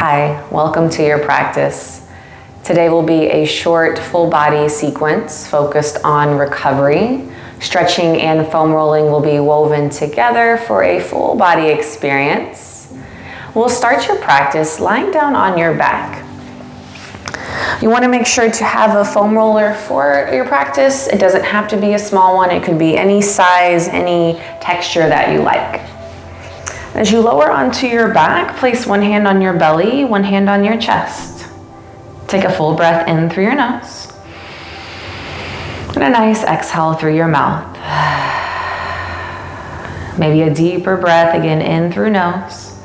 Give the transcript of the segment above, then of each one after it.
Hi, welcome to your practice. Today will be a short full body sequence focused on recovery. Stretching and foam rolling will be woven together for a full body experience. We'll start your practice lying down on your back. You want to make sure to have a foam roller for your practice. It doesn't have to be a small one. It could be any size, any texture that you like. As you lower onto your back, place one hand on your belly, one hand on your chest. Take a full breath in through your nose. And a nice exhale through your mouth. Maybe a deeper breath again in through nose.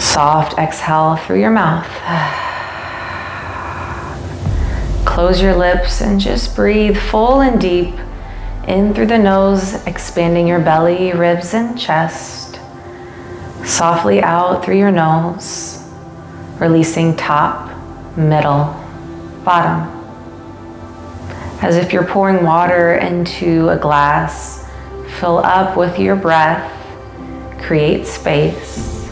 Soft exhale through your mouth. Close your lips and just breathe full and deep. In through the nose, expanding your belly, ribs, and chest. Softly out through your nose, releasing top, middle, bottom. As if you're pouring water into a glass, fill up with your breath, create space.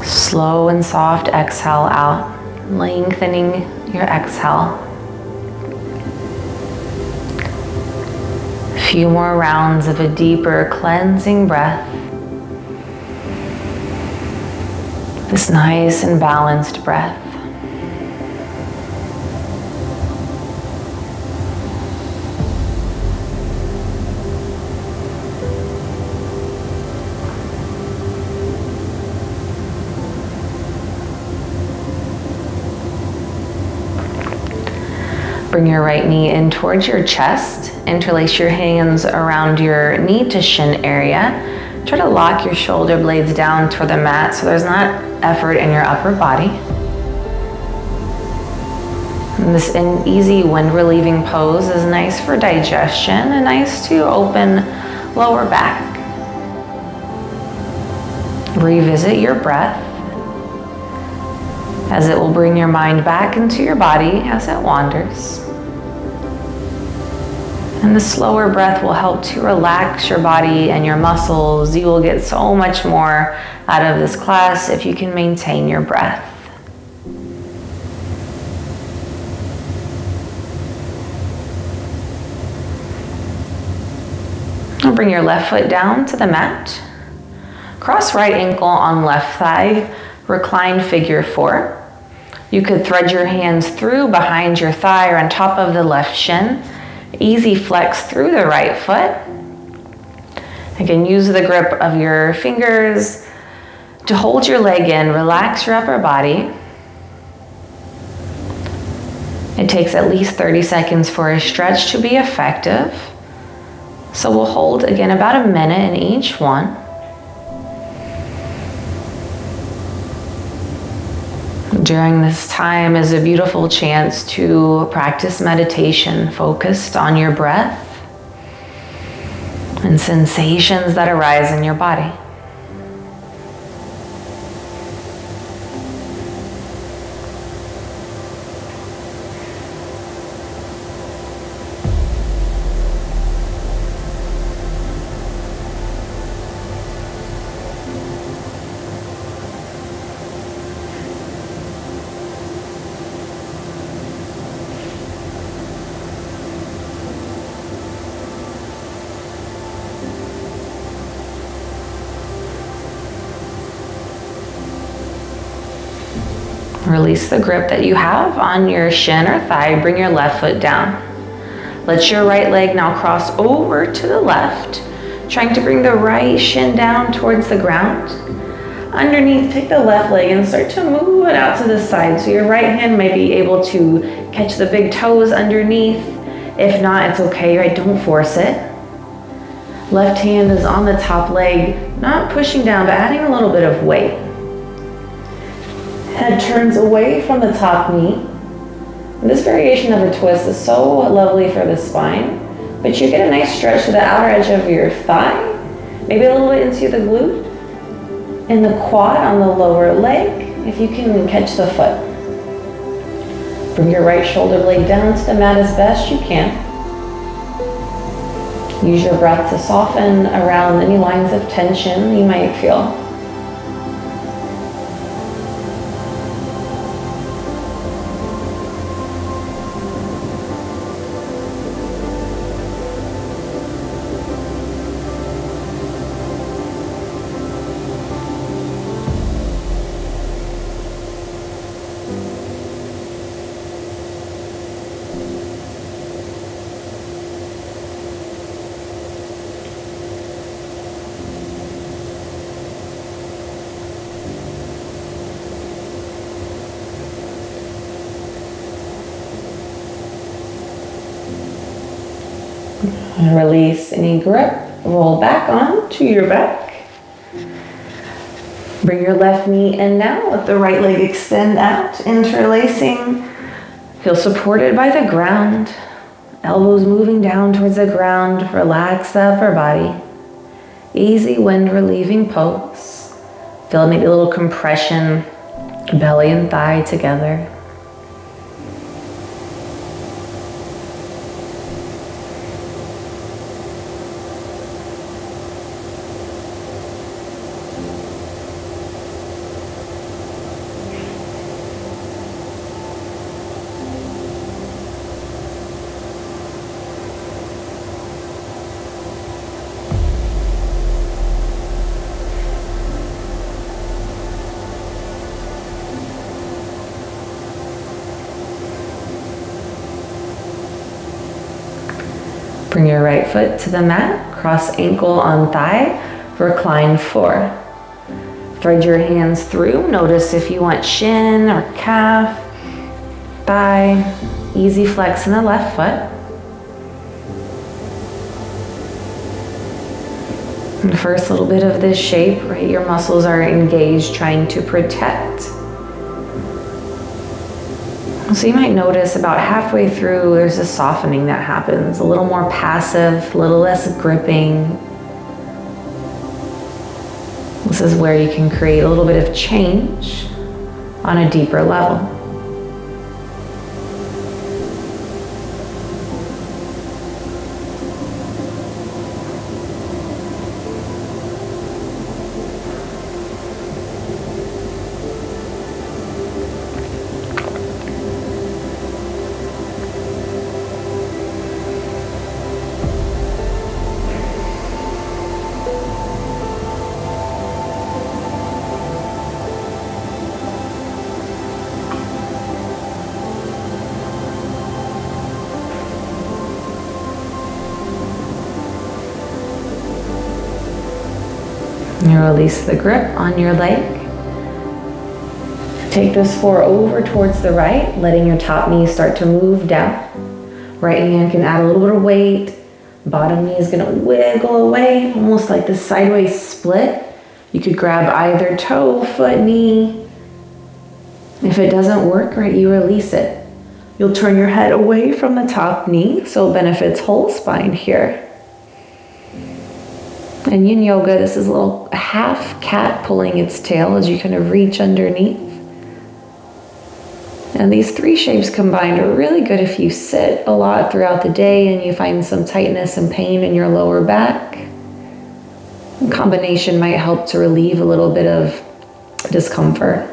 Slow and soft exhale out, lengthening your exhale. Few more rounds of a deeper cleansing breath. This nice and balanced breath. Bring your right knee in towards your chest. Interlace your hands around your knee to shin area. Try to lock your shoulder blades down toward the mat so there's not effort in your upper body. And this easy wind relieving pose is nice for digestion and nice to open lower back. Revisit your breath as it will bring your mind back into your body as it wanders. And the slower breath will help to relax your body and your muscles. You will get so much more out of this class if you can maintain your breath. Now bring your left foot down to the mat. Cross right ankle on left thigh, reclined figure 4. You could thread your hands through behind your thigh or on top of the left shin. Easy flex through the right foot. Again, use the grip of your fingers to hold your leg in, relax your upper body. It takes at least 30 seconds for a stretch to be effective. So we'll hold again about a minute in each one. During this time is a beautiful chance to practice meditation focused on your breath and sensations that arise in your body. Release the grip that you have on your shin or thigh. Bring your left foot down. Let your right leg now cross over to the left, trying to bring the right shin down towards the ground. Underneath, take the left leg and start to move it out to the side. So your right hand may be able to catch the big toes underneath. If not, it's okay, right? Don't force it. Left hand is on the top leg, not pushing down, but adding a little bit of weight. Head turns away from the top knee. And this variation of a twist is so lovely for the spine, but you get a nice stretch to the outer edge of your thigh, maybe a little bit into the glute, and the quad on the lower leg, if you can catch the foot. Bring your right shoulder blade down to the mat as best you can. Use your breath to soften around any lines of tension you might feel. And release any grip. Roll back onto your back. Bring your left knee in now. Let the right leg extend out, interlacing. Feel supported by the ground. Elbows moving down towards the ground. Relax the upper body. Easy wind relieving pose. Feel maybe a little compression, belly and thigh together. Bring your right foot to the mat, cross ankle on thigh, recline 4. Thread your hands through. Notice if you want shin or calf, thigh, easy flex in the left foot. And the first little bit of this shape, right, your muscles are engaged trying to protect. So you might notice about halfway through, there's a softening that happens, a little more passive, a little less gripping. This is where you can create a little bit of change on a deeper level. You release the grip on your leg. Take this 4 over towards the right, letting your top knee start to move down. Right hand can add a little bit of weight. Bottom knee is gonna wiggle away, almost like this sideways split. You could grab either toe, foot, knee. If it doesn't work, right, you release it. You'll turn your head away from the top knee, so it benefits whole spine here. In yin yoga, this is a little half cat pulling its tail as you kind of reach underneath. And these 3 shapes combined are really good if you sit a lot throughout the day and you find some tightness and pain in your lower back. A combination might help to relieve a little bit of discomfort.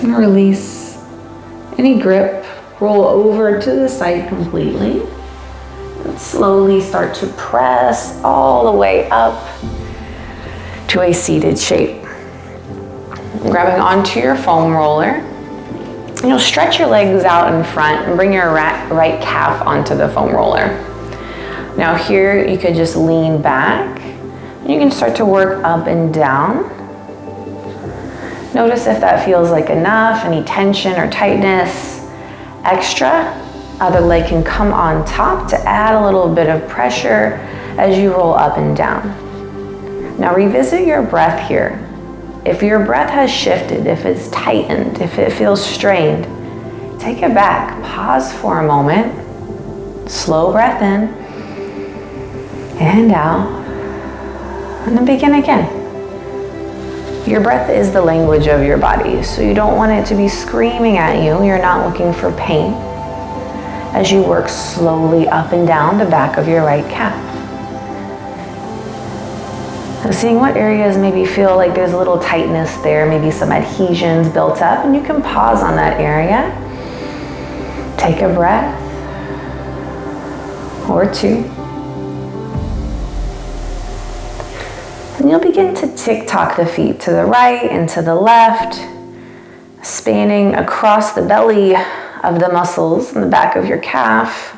And release any grip, roll over to the side completely. And slowly start to press all the way up to a seated shape. Grabbing onto your foam roller, you'll stretch your legs out in front and bring your right calf onto the foam roller. Now here you could just lean back and you can start to work up and down. Notice if that feels like enough, any tension or tightness. Extra, other leg can come on top to add a little bit of pressure as you roll up and down. Now revisit your breath here. If your breath has shifted, if it's tightened, if it feels strained, take it back. Pause for a moment. Slow breath in and out. And then begin again. Your breath is the language of your body, so you don't want it to be screaming at you. You're not looking for pain. As you work slowly up and down the back of your right calf. So seeing what areas maybe feel like there's a little tightness there, maybe some adhesions built up, and you can pause on that area. Take a breath or two. And you'll begin to tick-tock the feet to the right and to the left, spanning across the belly of the muscles in the back of your calf.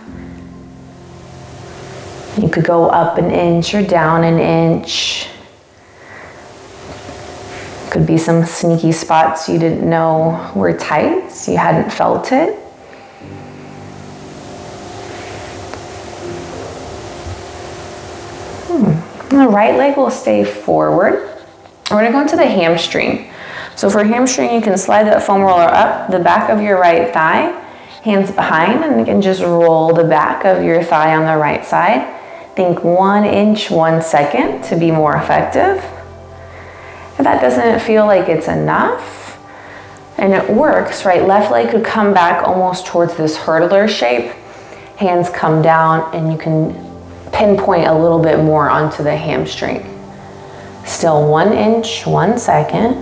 You could go up an inch or down an inch. Could be some sneaky spots you didn't know were tight, so you hadn't felt it. And the right leg will stay forward. We're gonna go into the hamstring. So for hamstring, you can slide that foam roller up the back of your right thigh, hands behind, and you can just roll the back of your thigh on the right side. Think 1 inch, 1 second to be more effective. If that doesn't feel like it's enough, and it works, right? Left leg could come back almost towards this hurdler shape. Hands come down and you can pinpoint a little bit more onto the hamstring. Still 1 inch, 1 second.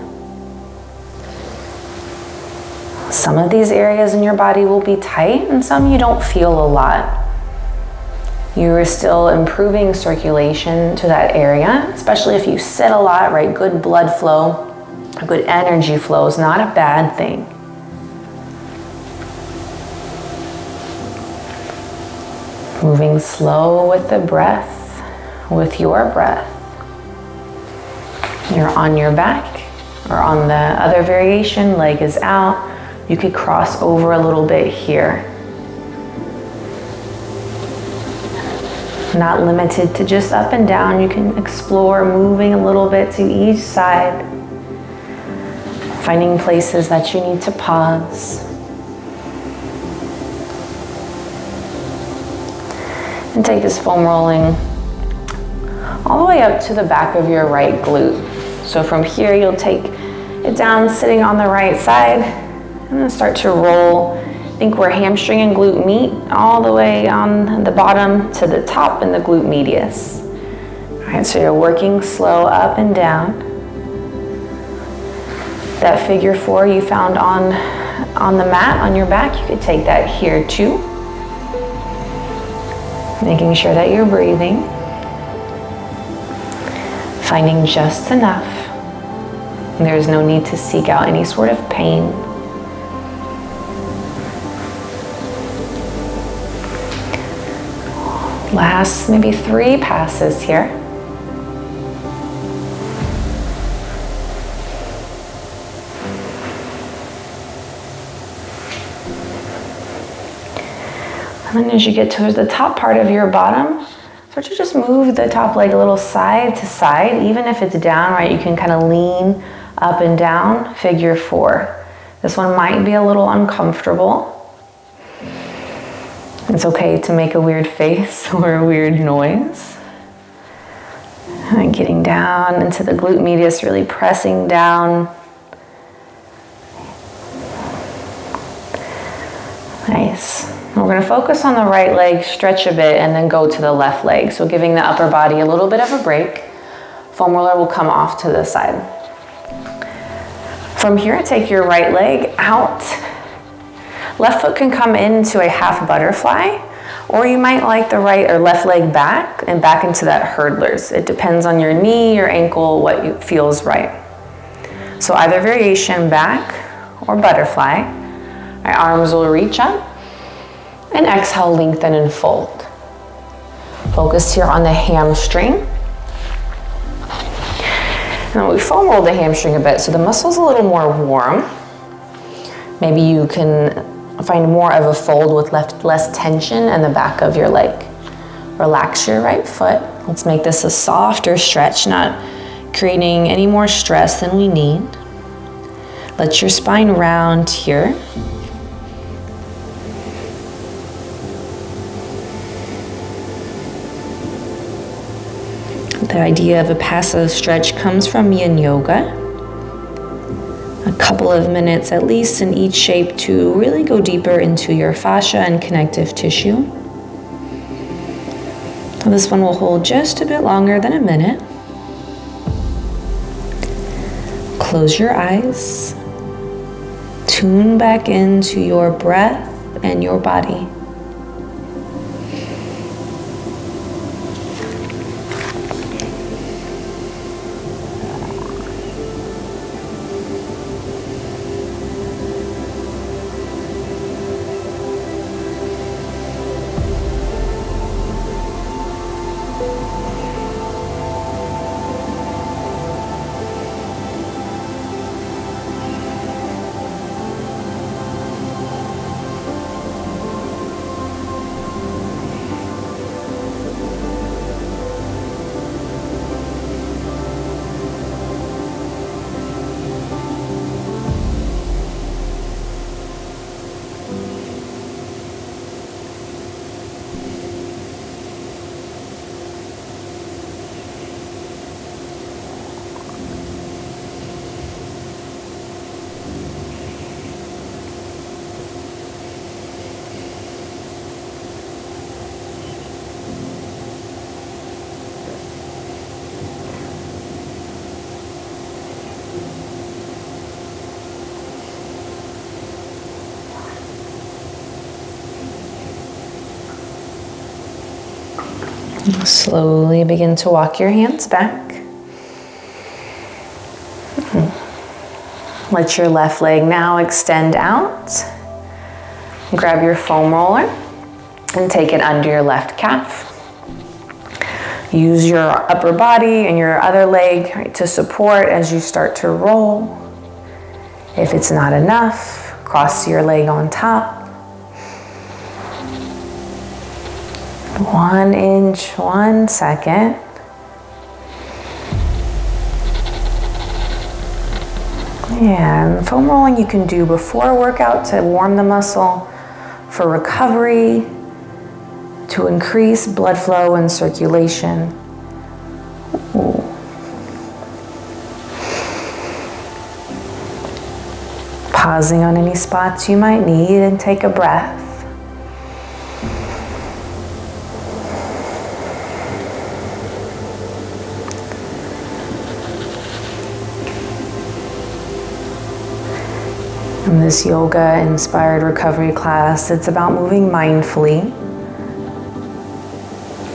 Some of these areas in your body will be tight and some you don't feel a lot. You are still improving circulation to that area, especially if you sit a lot, right? Good blood flow, good energy flow is not a bad thing. Moving slow with the breath, with your breath. You're on your back, or on the other variation, leg is out. You could cross over a little bit here. Not limited to just up and down. You can explore moving a little bit to each side, finding places that you need to pause. And take this foam rolling all the way up to the back of your right glute. So from here, you'll take it down sitting on the right side and then start to roll. Think where hamstring and glute meet, all the way on the bottom to the top in the glute medius. All right, so you're working slow up and down. That figure 4 you found on the mat on your back, you could take that here too. Making sure that you're breathing. Finding just enough. There's no need to seek out any sort of pain. Last maybe 3 passes here. And then as you get towards the top part of your bottom, start to just move the top leg a little side to side. Even if it's down, right, you can kind of lean up and down, figure 4. This one might be a little uncomfortable. It's okay to make a weird face or a weird noise. And getting down into the glute medius, really pressing down. Nice. We're going to focus on the right leg, stretch a bit, and then go to the left leg. So giving the upper body a little bit of a break. Foam roller will come off to the side. From here, take your right leg out. Left foot can come into a half butterfly, or you might like the right or left leg back and back into that hurdlers. It depends on your knee, your ankle, what feels right. So either variation, back or butterfly. Our arms will reach up. And exhale, lengthen and fold. Focus here on the hamstring. Now we foam roll the hamstring a bit so the muscle's a little more warm. Maybe you can find more of a fold with less tension in the back of your leg. Relax your right foot. Let's make this a softer stretch, not creating any more stress than we need. Let your spine round here. The idea of a passive stretch comes from yin yoga. A couple of minutes at least in each shape to really go deeper into your fascia and connective tissue. This one will hold just a bit longer than a minute. Close your eyes. Tune back into your breath and your body. Slowly begin to walk your hands back. Let your left leg now extend out. Grab your foam roller and take it under your left calf. Use your upper body and your other leg, right, to support as you start to roll. If it's not enough, cross your leg on top. 1 inch, 1 second. And foam rolling you can do before a workout to warm the muscle, for recovery, to increase blood flow and circulation. Ooh. Pausing on any spots you might need and take a breath. In this yoga-inspired recovery class, it's about moving mindfully,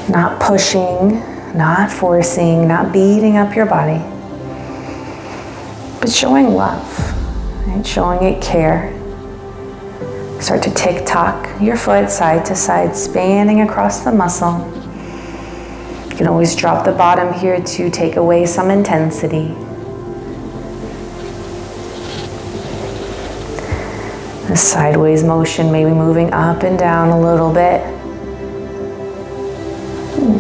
not pushing, not forcing, not beating up your body, but showing love, right? Showing it care. Start to tick-tock your foot side to side, spanning across the muscle. You can always drop the bottom here to take away some intensity. A sideways motion, maybe moving up and down a little bit.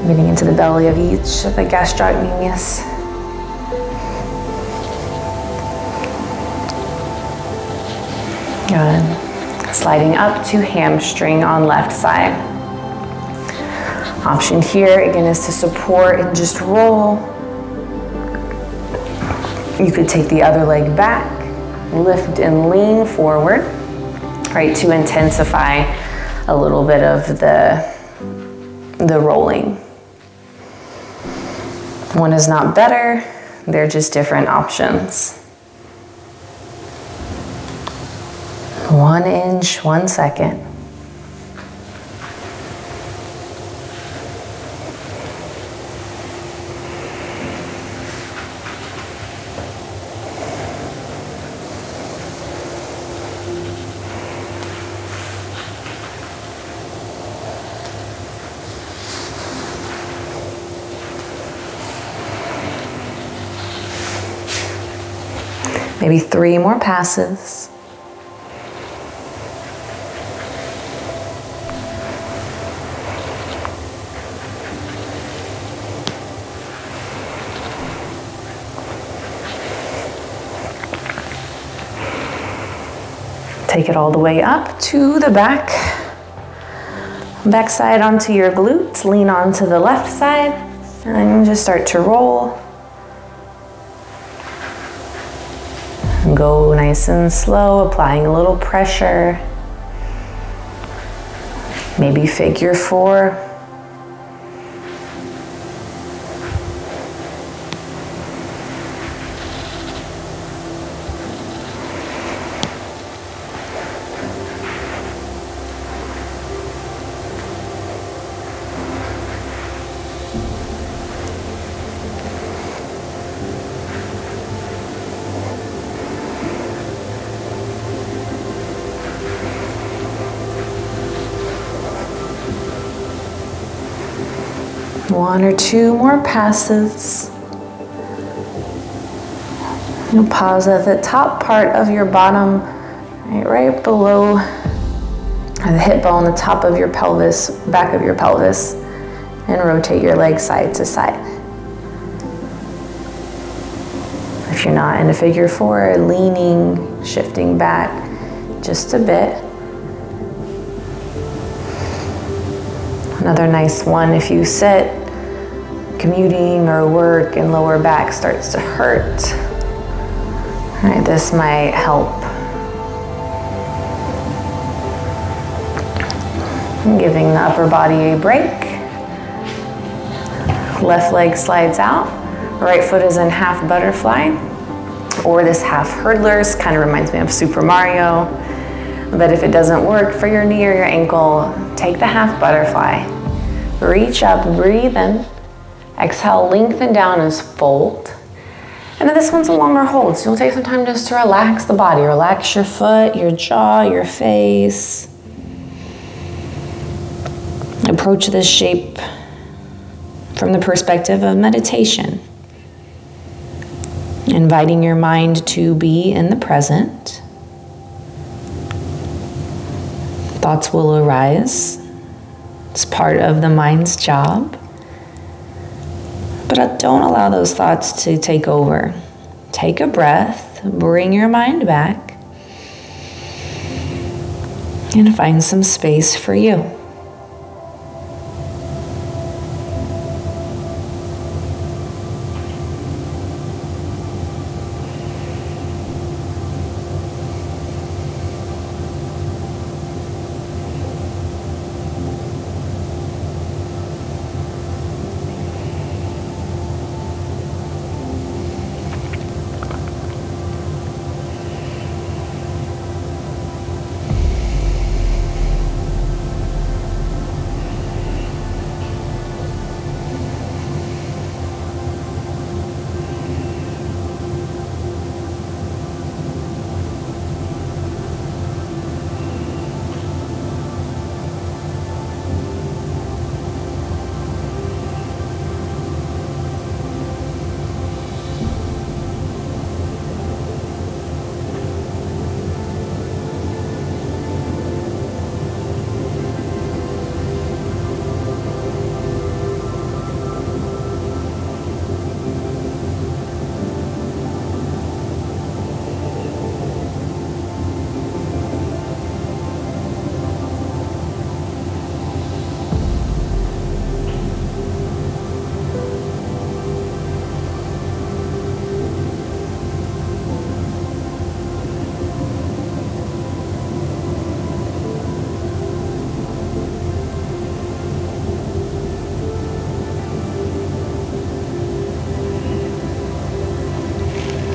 Getting into the belly of each of the gastrocnemius. Good. Sliding up to hamstring on left side. Option here, again, is to support and just roll. You could take the other leg back, lift and lean forward. Right, to intensify a little bit of the rolling. One is not better, they're just different options. 1 inch, 1 second. Maybe 3 more passes. Take it all the way up to the back. Back side onto your glutes, lean onto the left side, and just start to roll. Go nice and slow, applying a little pressure. Maybe figure 4. 1 or 2 more passes. You'll pause at the top part of your bottom, right below the hip bone, the top of your pelvis, back of your pelvis, and rotate your legs side to side. If you're not in a figure 4, leaning, shifting back just a bit. Another nice one, if you sit, commuting or work and lower back starts to hurt. All right, this might help. I'm giving the upper body a break. Left leg slides out. Right foot is in half butterfly, or this half hurdlers. Kind of reminds me of Super Mario. But if it doesn't work for your knee or your ankle, take the half butterfly. Reach up, breathe in. Exhale, lengthen down as fold. And then this one's a longer hold, so you'll take some time just to relax the body. Relax your foot, your jaw, your face. Approach this shape from the perspective of meditation. Inviting your mind to be in the present. Thoughts will arise. It's part of the mind's job. But don't allow those thoughts to take over. Take a breath, bring your mind back, and find some space for you.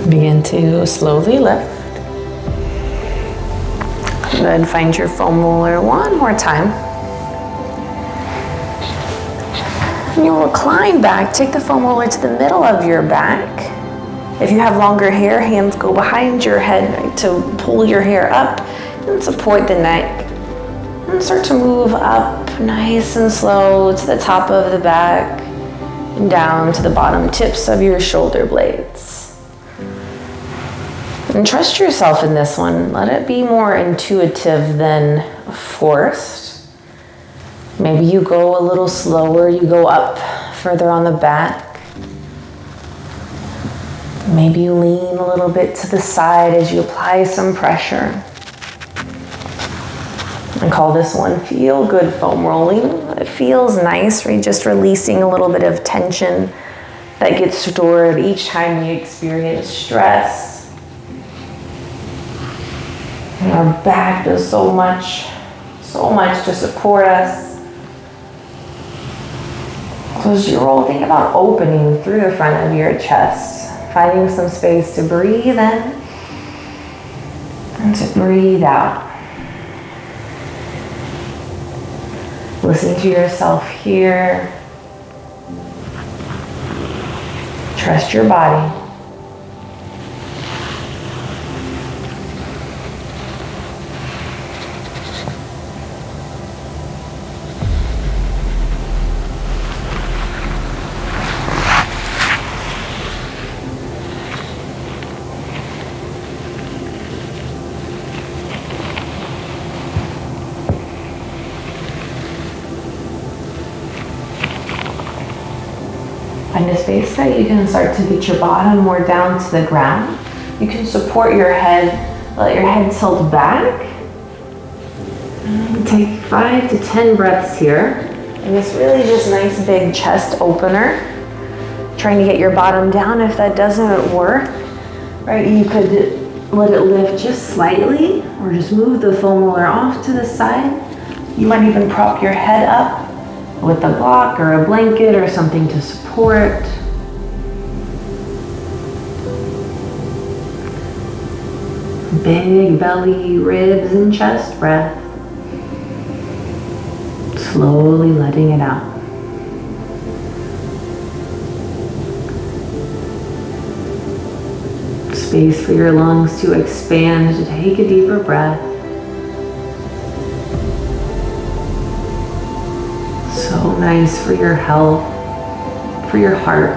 Begin to slowly lift. Good, find your foam roller one more time. And you'll recline back, take the foam roller to the middle of your back. If you have longer hair, hands go behind your head to pull your hair up and support the neck. And start to move up nice and slow to the top of the back and down to the bottom tips of your shoulder blades. And trust yourself in this one. Let it be more intuitive than forced. Maybe you go a little slower, you go up further on the back. Maybe you lean a little bit to the side as you apply some pressure. I call this one feel good foam rolling. It feels nice, right? Just releasing a little bit of tension that gets stored each time you experience stress. And our back does so much to support us. So as you roll, think about opening through the front of your chest, finding some space to breathe in and to breathe out. Listen to yourself here. Trust your body. Find a space that you can start to get your bottom more down to the ground. You can support your head, let your head tilt back. And take 5 to 10 breaths here. And it's really just nice big chest opener. Trying to get your bottom down. If that doesn't work, right, you could let it lift just slightly or just move the foam roller off to the side. You might even prop your head up with a block or a blanket or something to support. Big belly, ribs, and chest breath. Slowly letting it out. Space for your lungs to expand, to take a deeper breath. So nice for your health, for your heart.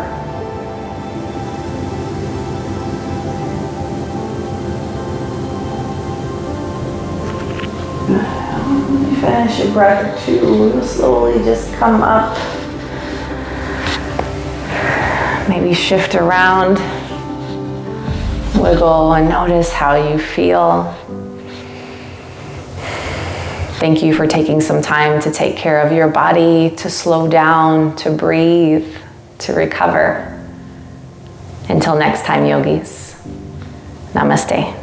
When you finish a breath or two, slowly just come up. Maybe shift around, wiggle, and notice how you feel. Thank you for taking some time to take care of your body, to slow down, to breathe, to recover. Until next time, yogis. Namaste.